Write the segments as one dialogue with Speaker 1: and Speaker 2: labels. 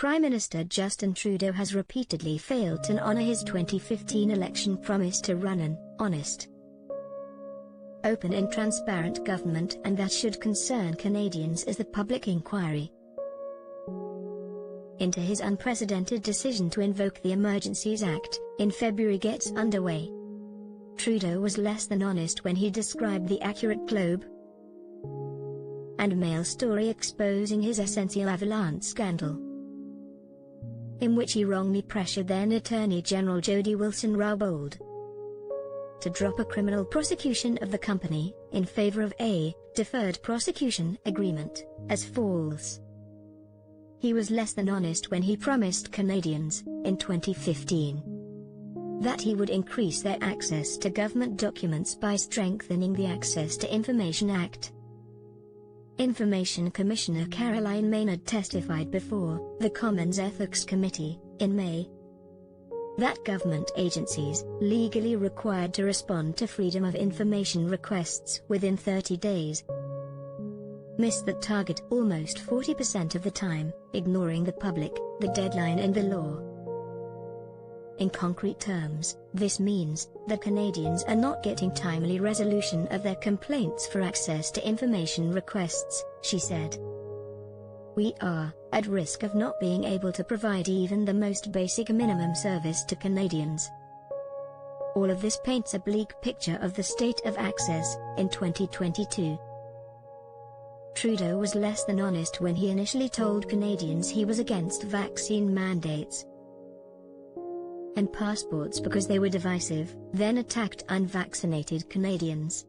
Speaker 1: Prime Minister Justin Trudeau has repeatedly failed to honor his 2015 election promise to run an honest, open and transparent government, and that should concern Canadians as the public inquiry into his unprecedented decision to invoke the Emergencies Act in February gets underway. Trudeau was less than honest when he described the accurate Globe and Mail story exposing his Essential Avalanche scandal, in which he wrongly pressured then Attorney General Jody Wilson-Raybould to drop a criminal prosecution of the company in favor of a deferred prosecution agreement as false. He was less than honest when he promised Canadians, in 2015, that he would increase their access to government documents by strengthening the Access to Information Act. Information Commissioner Caroline Maynard testified before the Commons Ethics Committee in May that government agencies, legally required to respond to Freedom of Information requests within 30 days, missed that target almost 40% of the time, ignoring the public, the deadline and the law. In concrete terms, this means that Canadians are not getting timely resolution of their complaints for access to information requests, she said. We are at risk of not being able to provide even the most basic minimum service to Canadians. All of this paints a bleak picture of the state of access in 2022. Trudeau was less than honest when he initially told Canadians he was against vaccine mandates and passports because they were divisive, then attacked unvaccinated Canadians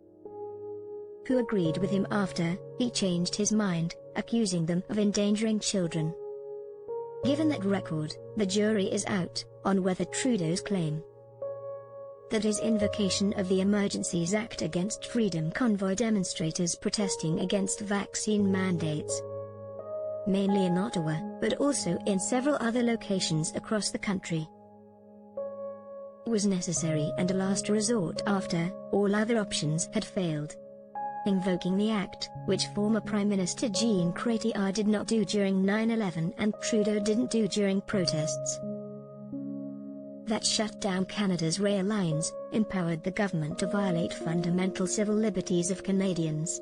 Speaker 1: who agreed with him after he changed his mind, accusing them of endangering children. Given that record, the jury is out on whether Trudeau's claim that his invocation of the Emergencies Act against FreedomConvoy demonstrators protesting against vaccine mandates, mainly in Ottawa, but also in several other locations across the country, was necessary and a last resort after all other options had failed. Invoking the act, which former Prime Minister Jean Chrétien did not do during 9/11 and Trudeau didn't do during protests that shut down Canada's rail lines, empowered the government to violate fundamental civil liberties of Canadians.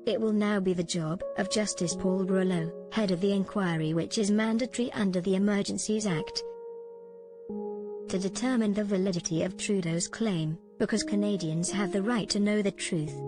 Speaker 1: It will now be the job of Justice Paul Rouleau, head of the inquiry which is mandatory under the Emergencies Act, to determine the validity of Trudeau's claim, because Canadians have the right to know the truth.